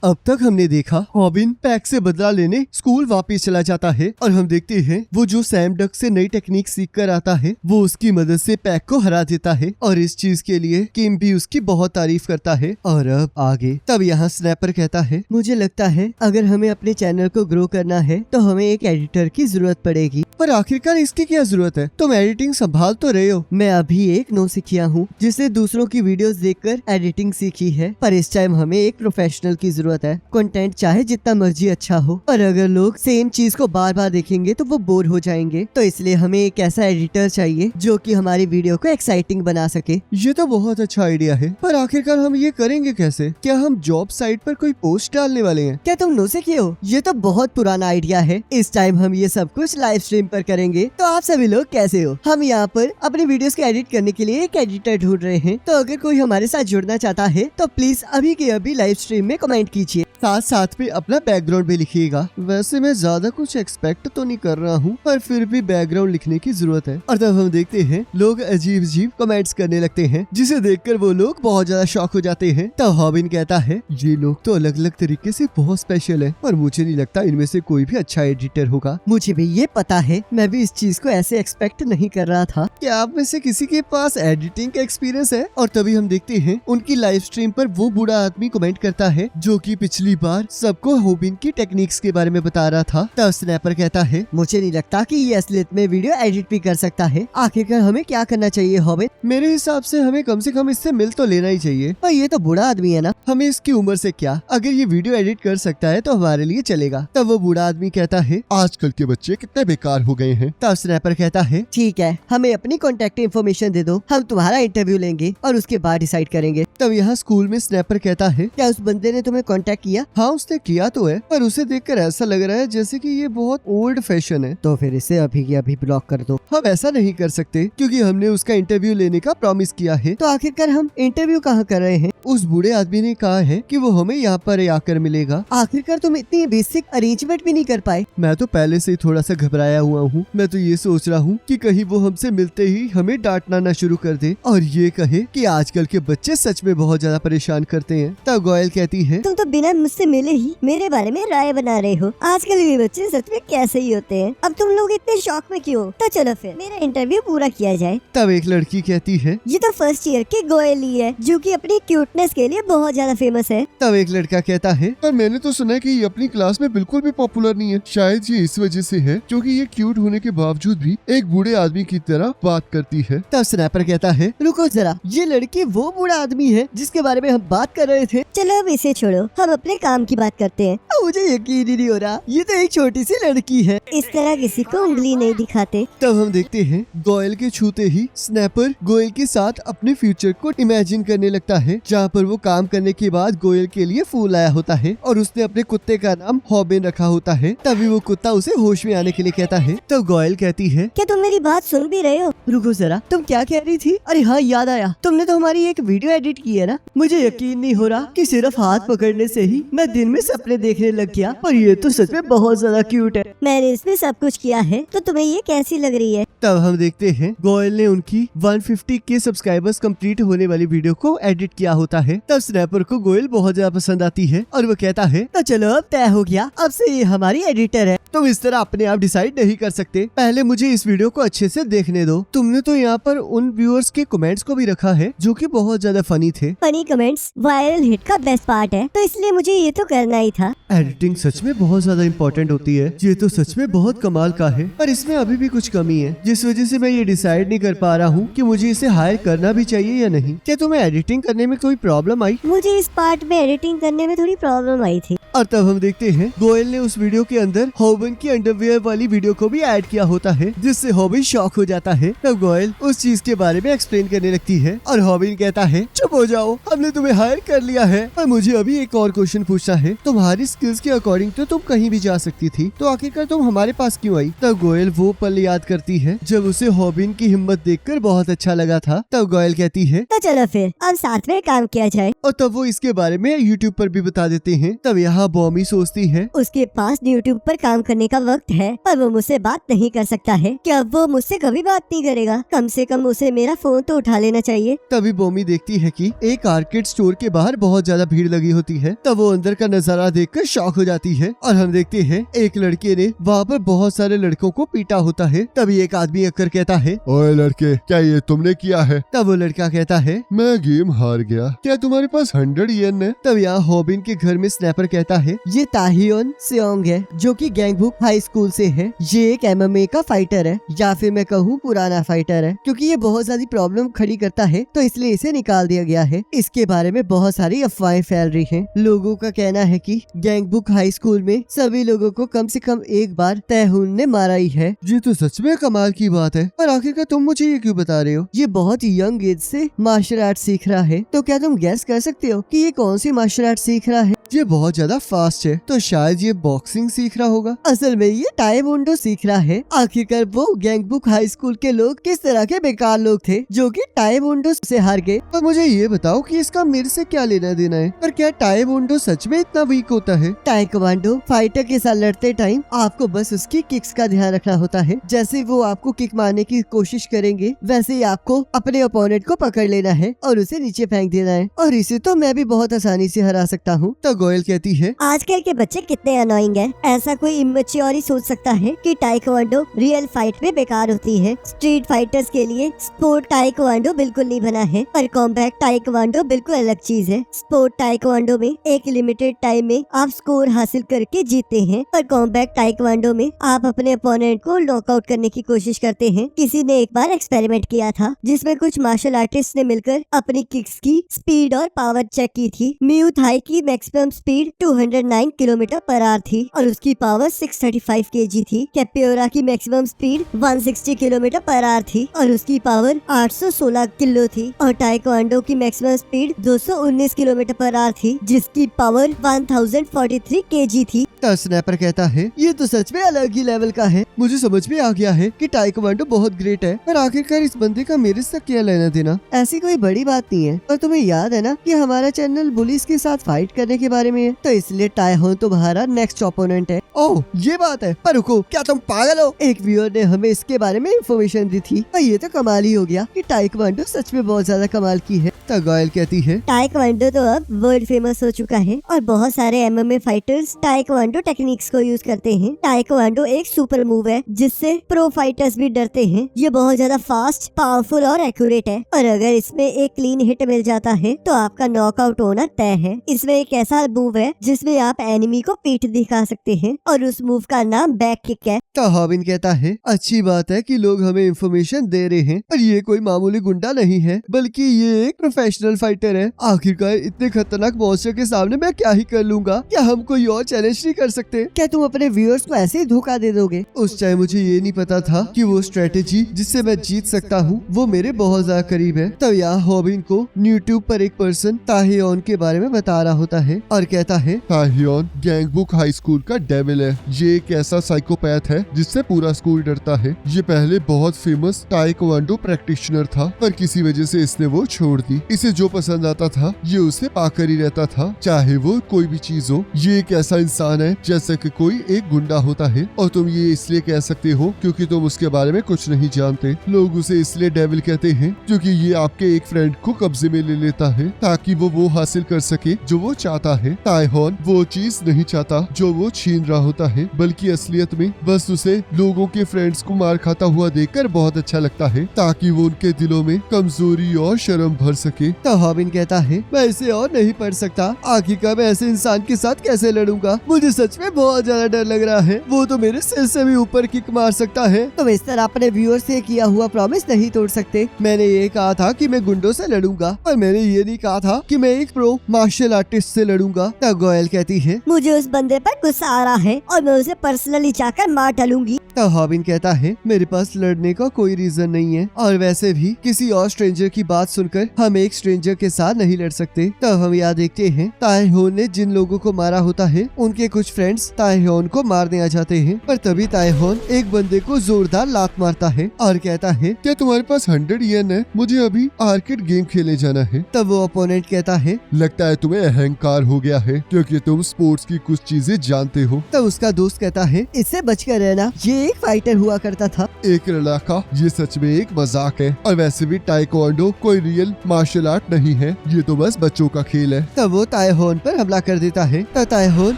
अब तक हमने देखा हॉबिन पैक से बदला लेने स्कूल वापस चला जाता है और हम देखते हैं वो जो सैम डक से नई टेक्निक सीख कर आता है वो उसकी मदद से पैक को हरा देता है और इस चीज के लिए किम भी उसकी बहुत तारीफ करता है। और अब आगे तब यहाँ स्नैपर कहता है मुझे लगता है अगर हमें अपने चैनल को ग्रो करना है तो हमें एक एडिटर की जरूरत पड़ेगी, पर आखिरकार इसकी क्या जरूरत है? तुम एडिटिंग संभाल तो रहे हो। मैं अभी एक नौसिखिया हूँ जिसने दूसरों की वीडियोस देखकर एडिटिंग सीखी है, पर इस टाइम हमें एक प्रोफेशनल की जरूरत है। कंटेंट चाहे जितना मर्जी अच्छा हो, पर अगर लोग सेम चीज को बार बार देखेंगे तो वो बोर हो जाएंगे, तो इसलिए हमें एक ऐसा एडिटर चाहिए जो कि हमारी वीडियो को एक्साइटिंग बना सके। ये तो बहुत अच्छा आइडिया है, पर आखिरकार हम ये करेंगे कैसे? क्या हम जॉब साइट पर कोई पोस्ट डालने वाले हैं? क्या तुम नौसिखिए हो? ये तो बहुत पुराना आइडिया है। इस टाइम हम ये सब कुछ लाइव स्ट्रीम पर करेंगे। तो आप सभी लोग कैसे हो? हम यहाँ पर अपनी वीडियोस को एडिट करने के लिए एक एडिटर ढूंढ रहे हैं, तो अगर कोई हमारे साथ जुड़ना चाहता है तो प्लीज अभी के अभी लाइव स्ट्रीम में कमेंट कीजिए, साथ साथ में अपना बैकग्राउंड भी लिखिएगा। वैसे मैं ज्यादा कुछ एक्सपेक्ट तो नहीं कर रहा हूँ, पर फिर भी बैकग्राउंड लिखने की जरूरत है। और तब हम देखते हैं लोग अजीब अजीब कमेंट्स करने लगते हैं, जिसे देखकर वो लोग बहुत ज्यादा शॉक हो जाते हैं। तब हॉबिन कहता है ये लोग तो अलग अलग तरीके से बहुत स्पेशल है, पर मुझे नहीं लगता इनमें से कोई भी अच्छा एडिटर होगा। मुझे भी ये पता है, मैं भी इस चीज को ऐसे एक्सपेक्ट नहीं कर रहा था। क्या आप में से किसी के पास एडिटिंग का एक्सपीरियंस है? और तभी हम देखते हैं उनकी लाइव स्ट्रीम पर वो बूढ़ा आदमी कमेंट करता है जो कि पिछली बार सबको हॉबिन की टेक्निक्स के बारे में बता रहा था। तब स्नैपर कहता है मुझे नहीं लगता कि ये असलियत में वीडियो एडिट भी कर सकता है। आखिरकार हमें क्या करना चाहिए हॉबिन? मेरे हिसाब से हमें कम से कम इससे मिल तो लेना ही चाहिए। पर ये तो बूढ़ा आदमी है ना, हमें इसकी उम्र से क्या, अगर ये वीडियो एडिट कर सकता है तो हमारे लिए चलेगा। तब वो बूढ़ा आदमी कहता है आजकल के बच्चे कितने बेकार हो गए हैं। तब स्नैपर कहता है ठीक है, हमें अपनी कॉन्टेक्ट इन्फॉर्मेशन दे दो, हम तुम्हारा इंटरव्यू लेंगे और उसके बाद डिसाइड करेंगे। तब यहाँ स्कूल में स्नैपर कहता है क्या उस बंदे ने तुम्हें कांटेक्ट किया? हाँ उसने किया तो है, पर उसे देखकर ऐसा लग रहा है जैसे कि ये बहुत ओल्ड फैशन है, तो फिर इसे अभी के अभी ब्लॉक कर दो। हम ऐसा नहीं कर सकते क्योंकि हमने उसका इंटरव्यू लेने का प्रॉमिस किया है। तो आखिरकार हम इंटरव्यू कहाँ कर रहे हैं? उस बूढ़े आदमी ने कहा है कि वो हमें यहाँ पर आकर मिलेगा। आखिरकार तुम इतनी बेसिक अरेंजमेंट भी नहीं कर पाए। मैं तो पहले से ही थोड़ा सा घबराया हुआ हूँ। मैं तो ये सोच रहा हूँ कि कहीं वो हमसे मिलते ही हमें डांटना न शुरू कर दे और ये कहे कि आजकल के बच्चे सच में बहुत ज्यादा परेशान करते हैं। तब गोयल कहती है तुम तो बिना मुझसे मिले ही मेरे बारे में राय बना रहे हो। आजकल के बच्चे सच में कैसे ही होते हैं। अब तुम लोग इतने शौक में क्यों? तो चलो फिर मेरा इंटरव्यू पूरा किया जाए। तब एक लड़की कहती है ये तो फर्स्ट ईयर के गोयल ही है जो कि अपनी क्यूटनेस के लिए बहुत ज्यादा फेमस है। तब एक लड़का कहता है पर मैंने तो सुना है कि ये अपनी क्लास में बिल्कुल भी पॉपुलर नहीं है। शायद ये इस वजह से है क्योंकि ये क्यूट होने के बावजूद भी एक बूढ़े आदमी की तरह बात करती है। तब स्नैपर कहता है रुको जरा, ये लड़की वो बूढ़ा आदमी है जिसके बारे में हम बात कर रहे थे। चलो अब इसे छोड़ो, हम अपने काम की बात करते हैं। मुझे यकीन ही नहीं हो रहा, ये तो एक छोटी सी लड़की है। इस तरह किसी को उंगली नहीं दिखाते। तब हम देखते हैं गोयल के छूते ही स्नैपर गोयल के साथ अपने फ्यूचर को इमेजिन करने लगता है, जहाँ पर वो काम करने के बाद गोयल के लिए फूल आया होता है और उसने अपने कुत्ते का नाम हॉबिन रखा होता है। तभी वो कुत्ता उसे होश में आने के लिए कहता है। तब गोयल कहती है क्या तुम मेरी बात सुन भी रहे हो? रुको जरा, तुम क्या कह रही थी? अरे हाँ याद आया, तुमने तो हमारी एक वीडियो एडिट की है ना। मुझे यकीन नहीं हो रहा कि सिर्फ हाथ पकड़ने से ही मैं दिन में सपने देखने लग गया, और ये तो सच में बहुत ज्यादा क्यूट है। मैंने इसमें सब कुछ किया है, तो तुम्हें ये कैसी लग रही है? तब हम देखते हैं गोयल ने उनकी 150 के सब्सक्राइबर्स कंप्लीट होने वाली वीडियो को एडिट किया होता है। तब स्नैपर को गोयल बहुत ज्यादा पसंद आती है और वो कहता है तो चलो अब तय हो गया, अब से ये हमारी एडिटर है। तुम इस तरह अपने आप डिसाइड नहीं कर सकते, पहले मुझे इस वीडियो को अच्छे से देखने दो। तुमने तो यहाँ पर उन व्यूअर्स के कमेंट्स को भी रखा है जो कि बहुत ज्यादा फनी थे। फनी कमेंट्स वायरल हिट का बेस्ट पार्ट है, तो इसलिए मुझे ये तो करना ही था। एडिटिंग सच में बहुत ज्यादा इम्पोर्टेंट होती है, ये तो सच में बहुत कमाल का है, पर इसमें अभी भी कुछ कमी है जिस वजह से मैं ये डिसाइड नहीं कर पा रहा हूँ कि मुझे इसे हायर करना भी चाहिए या नहीं। क्या तुम्हें एडिटिंग करने में कोई प्रॉब्लम आई? मुझे इस पार्ट में एडिटिंग करने में थोड़ी प्रॉब्लम आई थी। और तब हम देखते हैं गोयल ने उस वीडियो के अंदर हॉबिन की अंडरवियर वाली वीडियो को भी ऐड किया होता है, जिससे हॉबिन शॉक हो जाता है। तब गोयल उस चीज के बारे में एक्सप्लेन करने लगती है और हॉबिन कहता है चुप हो जाओ, हमने तुम्हें हायर कर लिया है। पर मुझे अभी एक और क्वेश्चन पूछना है, तुम्हारी स्किल्स के अकॉर्डिंग तो तुम कहीं भी जा सकती थी, तो आखिरकार तुम हमारे पास क्यों आई? तब गोयल वो पल याद करती है जब उसे हॉबिन की हिम्मत देखकर बहुत अच्छा लगा था। तब गोयल कहती है तो चलो फिर अब साथ में काम किया जाए। और तब वो इसके बारे में यूट्यूब पर भी बता देते हैं। तब यहाँ यहाँ बॉमी सोचती है। उसके पास यूट्यूब पर काम करने का वक्त है पर वो मुझसे बात नहीं कर सकता है। क्या वो मुझसे कभी बात नहीं करेगा? कम से कम उसे मेरा फोन तो उठा लेना चाहिए। तभी बॉमी देखती है कि एक आर्केड स्टोर के बाहर बहुत ज्यादा भीड़ लगी होती है। तब वो अंदर का नजारा देखकर शॉक हो जाती है और हम देखते हैं एक लड़के ने वहाँ पर बहुत सारे लड़कों को पीटा होता है। तभी एक आदमी आकर कहता है, ओए लड़के, क्या ये तुमने किया है? तब वो लड़का कहता है, मैं गेम हार गया। क्या तुम्हारे पास 100 येन है? तब यहाँ हॉबिन के घर में स्नैपर कहता है, ये ताहियोन सेओंग है जो कि गैंगबुक हाई स्कूल से है। ये एक MMA का फाइटर है, या फिर मैं कहूँ पुराना फाइटर है, क्योंकि ये बहुत सारी प्रॉब्लम खड़ी करता है तो इसलिए इसे निकाल दिया गया है। इसके बारे में बहुत सारी अफवाहें फैल रही हैं। लोगों का कहना है कि गैंगबुक हाई स्कूल में सभी लोगों को कम से कम एक बार तैहून ने मारा ही है। ये तो सच में कमाल की बात है। और आखिरकार तुम मुझे ये क्यों बता रहे हो? ये बहुत यंग एज से मार्शल आर्ट सीख रहा है, तो क्या तुम गैस कर सकते हो कि ये कौन सी मार्शल आर्ट सीख रहा है? ये बहुत ज्यादा फास्ट है, तो शायद ये बॉक्सिंग सीख रहा होगा। असल में ये ताइक्वांडो सीख रहा है। आखिरकार वो गैंगबुक हाई स्कूल के लोग किस तरह के बेकार लोग थे जो कि ताइक्वांडो से हार गए। और मुझे ये बताओ कि इसका मेरे से क्या लेना देना है? पर क्या ताइक्वांडो सच में इतना वीक होता है? ताइक्वांडो फाइटर के साथ लड़ते टाइम आपको बस उसकी किक्स का ध्यान रखना होता है। जैसे वो आपको किक मारने की कोशिश करेंगे वैसे ही आपको अपने ओपोनेंट को पकड़ लेना है और उसे नीचे फेंक देना है, और इसे तो मैं भी बहुत आसानी से हरा सकता हूँ। तो गोयल कहती है, आजकल के बच्चे कितने अनोइंग हैं। ऐसा कोई इमेच्योर ही सोच सकता है कि ताइक्वांडो रियल फाइट में बेकार होती है। स्ट्रीट फाइटर्स के लिए स्पोर्ट ताइक्वांडो बिल्कुल नहीं बना है, पर कॉम्बैट ताइक्वांडो बिल्कुल अलग चीज है। स्पोर्ट ताइक्वांडो में एक लिमिटेड टाइम में आप स्कोर हासिल करके जीतते हैं, पर कॉम्बैट ताइक्वांडो में आप अपने अपोनेंट को नॉकआउट करने की कोशिश करते हैं। किसी ने एक बार एक्सपेरिमेंट किया था जिसमें कुछ मार्शल आर्टिस्ट ने मिलकर अपनी किक्स की स्पीड और पावर चेक की थी। म्यू थाई की मैक्सिमम स्पीड 209 km/h थी और उसकी पावर 635 kg थी। कैपोरा की मैक्सिमम स्पीड 160 km/h थी और उसकी पावर 816 किलो थी। और ताइक्वांडो की मैक्सिमम स्पीड 219 km/h थी जिसकी पावर 1043 kg थी। तो स्नैपर कहता है, ये तो सच में अलग ही लेवल का है। मुझे समझ में आ गया है कि ताइक्वांडो बहुत ग्रेट है, पर आखिरकार इस बंदे का मेरे से क्या लेना देना? ऐसी कोई बड़ी बात नहीं है। पर तुम्हें याद है ना कि हमारा चैनल बुलिस के साथ फाइट करने के बारे में है, तो इसलिए ताइहोन तुम्हारा नेक्स्ट ओपोनेंट है। ओह ये बात है, पर रुको, क्या तुम पागल हो? एक व्यूअर ने हमें इसके बारे में इंफॉर्मेशन दी थी और ये तो कमाल ही हो गया कि ताइक्वांडो सच में बहुत ज्यादा कमाल की है। तो गोयल कहती है, ताइक्वांडो तो अब वर्ल्ड फेमस हो चुका है और बहुत सारे MMA फाइटर्स ताइक्वांडो टेक्निक्स को यूज करते हैं। ताइक्वांडो एक सुपर मूव है जिससे प्रो फाइटर्स भी डरते हैं। ये बहुत ज्यादा फास्ट, पावरफुल और एक्यूरेट है, और अगर इसमें एक क्लीन हिट मिल जाता है तो आपका नॉकआउट होना तय है। इसमें एक ऐसा मूव है जिसमें आप एनिमी को पीठ दिखा सकते हैं और उस मूव का नाम बैक किक है। तो हॉबिन कहता है, अच्छी बात है कि लोग हमें इंफॉर्मेशन दे रहे हैं, पर ये कोई मामूली गुंडा नहीं है, बल्कि ये एक प्रोफेशनल फाइटर है। आखिरकार इतने खतरनाक मॉन्स्टर के सामने मैं क्या ही कर लूंगा? क्या हम कोई और चैलेंज नहीं कर सकते? क्या तुम अपने व्यूअर्स को ऐसे ही धोखा दे दोगे? उस टाइम मुझे ये नहीं पता था कि वो स्ट्रेटेजी जिससे मैं जीत सकता हूँ वो मेरे बहुत ज्यादा करीब है। तब यहाँ हॉबिन को यूट्यूब पर एक पर्सन ताहियोन के बारे में बता रहा होता है और कहता है, ताहियोन गैंगबुक हाई स्कूल का डेविल है। ये एक ऐसा साइकोपैथ है जिससे पूरा स्कूल डरता है। ये पहले बहुत फेमस ताइक्वांडो प्रैक्टिशनर था, पर किसी वजह से इसने वो छोड़ दी। इसे जो पसंद आता था ये उसे पाकर ही रहता था, चाहे वो कोई भी चीज हो। ये एक ऐसा इंसान है जैसे कि कोई एक गुंडा होता है, और तुम ये इसलिए कह सकते हो क्योंकि तुम उसके बारे में कुछ नहीं जानते। लोग उसे इसलिए डेविल कहते हैं क्योंकि ये आपके एक फ्रेंड को कब्जे में ले लेता है ताकि वो हासिल कर सके जो वो चाहता है। ताइहोन वो चीज नहीं चाहता जो वो छीन रहा होता है, बल्कि असलियत में बस उसे लोगों के फ्रेंड्स को मार खाता हुआ देखकर बहुत अच्छा लगता है ताकि वो उनके दिलों में कमजोरी और शर्म भर सके। तो हॉबिन कहता है, मैं इसे और नहीं पढ़ सकता। आखिरकार मैं ऐसे इंसान के साथ कैसे लड़ूंगा? मुझे सच में बहुत ज्यादा डर लग रहा है। वो तो मेरे सिर से भी ऊपर किक मार सकता है। तुम इस तरह अपने व्यूअर से किया हुआ प्रॉमिस नहीं तोड़ सकते। मैंने ये कहा था कि मैं गुंडों से लड़ूंगा, पर मैंने ये नहीं कहा था कि मैं एक प्रो मार्शल आर्टिस्ट से लड़ूंगा। तब गोयल कहती है, मुझे उस बंदे पर गुस्सा आ रहा है। है और मैं उसे पर्सनली जाकर मार डालूंगी। तो हॉबिन कहता है मेरे पास लड़ने का कोई रीजन नहीं है, और वैसे भी किसी और स्ट्रेंजर की बात सुनकर हम एक स्ट्रेंजर के साथ नहीं लड़ सकते। तब हम यहाँ देखते हैं ताएहोन ने जिन लोगों को मारा होता है उनके कुछ फ्रेंड्स ताएहोन को मारने आ जाते हैं, पर तभी ताएहोन एक बंदे को जोरदार लात मारता है और कहता है क्या तुम्हारे पास 100 येन है? मुझे अभी आर्केड गेम खेलने जाना है। तब वो अपोनेंट कहता है लगता है तुम्हें अहंकार हो गया है क्योंकि तुम स्पोर्ट्स की कुछ चीजें जानते हो। तब उसका दोस्त कहता है इससे बचकर रहना, ये एक फाइटर हुआ करता था। एक लड़ाका, ये सच में एक मजाक है, और वैसे भी टाइक्वांडो कोई रियल मार्शल आर्ट नहीं है, ये तो बस बच्चों का खेल है। तब वो ताएहोन पर हमला कर देता है। तब ताएहोन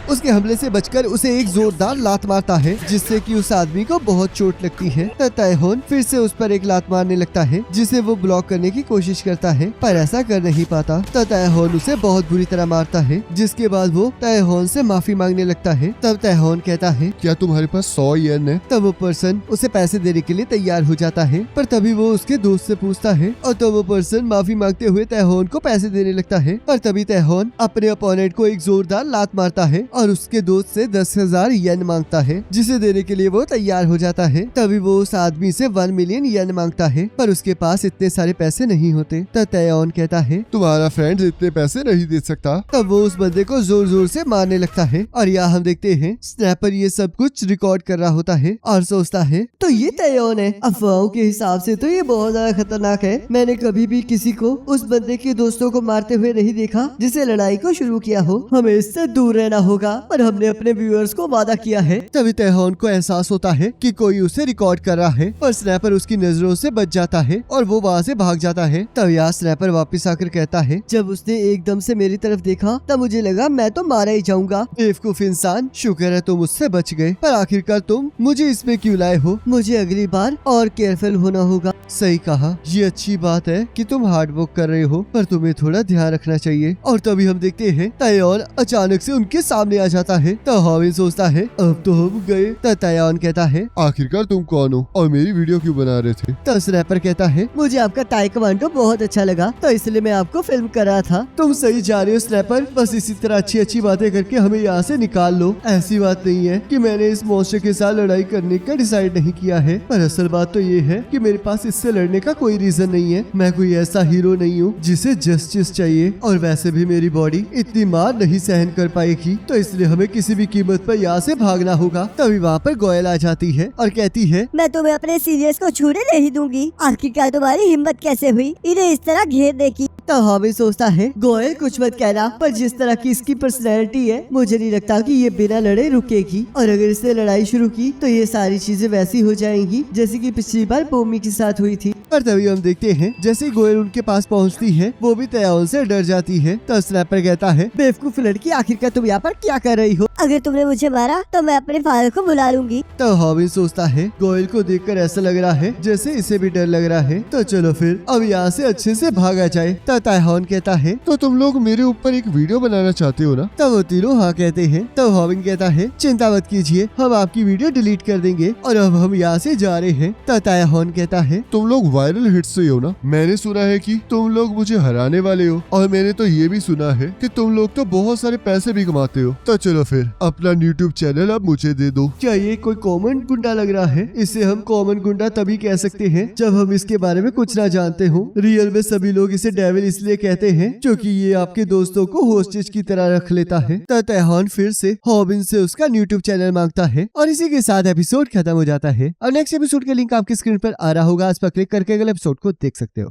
उसके हमले से बचकर उसे एक जोरदार लात मारता है जिससे कि उस आदमी को बहुत चोट लगती है। तब ताएहोन फिर से उस पर एक लात मारने लगता है जिसे वो ब्लॉक करने की कोशिश करता है, पर ऐसा कर नहीं पाता। तब ताएहोन उसे बहुत बुरी तरह मारता है, जिसके बाद वो ताएहोन से माफी मांगने लगता है। तब ताएहोन कहता है क्या तुम्हारे पास 100 येन है? तब वो पर्सन उसे पैसे देने के लिए तैयार हो जाता है, पर तभी वो उसके दोस्त से पूछता है और तब वो पर्सन माफी मांगते हुए ताएहोन को पैसे देने लगता है। और तभी ताएहोन अपने अपोनेंट को एक जोरदार लात मारता है और उसके दोस्त से 10,000 येन मांगता है, जिसे देने के लिए वो तैयार हो जाता है। तभी वो उस आदमी से 1 मिलियन येन मांगता है, पर उसके पास इतने सारे पैसे नहीं होते। तब ताएहोन कहता है तुम्हारा फ्रेंड इतने पैसे नहीं दे सकता। तब वो उस बंदे को जोर जोर से मारने लगता है, और यहाँ हम देखते हैं स्नैपर ये सब कुछ रिकॉर्ड कर रहा होता है और सोचता है तो ये ताएहोन है। अफवाहों के हिसाब से तो ये बहुत ज्यादा खतरनाक है। मैंने कभी भी किसी को उस बंदे के दोस्तों को मारते हुए नहीं देखा जिसे लड़ाई को शुरू किया हो। हमें इससे दूर रहना होगा, पर हमने अपने व्यूअर्स को वादा किया है। तभी ताएहोन को एहसास होता है कि कोई उसे रिकॉर्ड कर रहा है, पर स्नैपर उसकी नजरों से बच जाता है और वो वहाँ से भाग जाता है। तब यहाँ स्नैपर वापस आकर कहता है जब उसने एकदम से मेरी तरफ देखा तब मुझे लगा मैं तो मारा ही जाऊंगा। बेवकूफ इंसान, शुक्र है तुम उससे बच गए, पर आखिरकार तुम मुझे इसमें क्यों लाए हो? मुझे अगली बार और केयरफुल होना होगा। सही कहा, ये अच्छी बात है कि तुम हार्ड वर्क कर रहे हो, पर तुम्हें थोड़ा ध्यान रखना चाहिए। और तभी हम देखते हैं ताएहोन अचानक से उनके सामने आ जाता है। तब हॉबिन सोचता है अब तो हम गए। तब ताएहोन कहता है आखिरकार तुम कौन हो और मेरी वीडियो क्यों बना रहे थे? तब स्नैपर कहता है मुझे आपका ताइक्वांडो बहुत अच्छा लगा, तो इसलिए मैं आपको फिल्म कर रहा था। तुम सही जा रहे हो स्नैपर, बस इसी तरह अच्छी अच्छी बातें करके हमें यहाँ से निकाल लो। ऐसी बात नहीं है कि मैंने इस मॉन्स्टर के साथ लड़ाई करने का डिसाइड नहीं किया है, पर असल बात तो ये है कि मेरे पास इससे लड़ने का कोई रीजन नहीं है। मैं कोई ऐसा हीरो नहीं हूँ जिसे जस्टिस चाहिए, और वैसे भी मेरी बॉडी इतनी मार नहीं सहन कर पाएगी, तो इसलिए हमें किसी भी कीमत पर यहाँ से भागना होगा। तभी वहाँ पर गोयल आ जाती है और कहती है मैं तुम्हें अपने सीरियस को छूने नहीं दूंगी। आखिरकार तुम्हारी हिम्मत कैसे हुई इन्हें इस तरह घेरने की? तो हॉबिन सोचता है गोयल कुछ मत कहना, पर जिस तरह की इसकी पर्सनैलिटी है मुझे नहीं लगता कि ये बिना लड़े रुकेगी, और अगर इसने लड़ाई शुरू की तो ये सारी चीजें वैसी हो जाएंगी जैसे कि पिछली बार पोमी के साथ हुई थी। पर तभी हम देखते हैं जैसे गोयल उनके पास पहुंचती है वो भी ताएहोन से डर जाती है। तो स्नैपर कहता है बेवकूफ लड़की, आखिरकार तुम यहाँ पर क्या कर रही हो? अगर तुमने मुझे मारा तो मैं अपने फादर को बुला लूंगी। तो हॉबिन सोचता है गोयल को देखकर ऐसा लग रहा है जैसे इसे भी डर लग रहा है, तो चलो फिर अब यहाँ से अच्छे से भागा जाए। तो ताएहोन कहता है तो तुम लोग मेरे ऊपर एक वीडियो बनाना चाहते हो ना? तब वो तीनों हाँ कहते हैं। तब हॉबिन कहता है चिंता मत कीजिए, हम आपकी वीडियो डिलीट कर देंगे और अब हम यहाँ से जा रहे हैं। तब ताएहोन कहता है तुम लोग वायरल हिट से हो ना? मैंने सुना है कि तुम लोग मुझे हराने वाले हो, और मैंने तो ये भी सुना है कि तुम लोग तो बहुत सारे पैसे भी कमाते हो। तो चलो फिर अपना यूट्यूब चैनल अब मुझे दे दो। क्या ये कोई कॉमन गुंडा लग रहा है? इसे हम कॉमन गुंडा तभी कह सकते हैं जब हम इसके बारे में कुछ ना जानते हो। रियल में सभी लोग इसे डेविल इसलिए कहते हैं क्योंकि ये आपके दोस्तों को होस्टेज की तरह रख लेता है। तो ताएहोन फिर से हॉबिन से उसका यूट्यूब चैनल मांगता है और इसी के साथ एपिसोड खत्म हो जाता है। और नेक्स्ट एपिसोड का लिंक आपकी स्क्रीन पर आ रहा होगा, इस पर क्लिक करके अगले एपिसोड को देख सकते हो।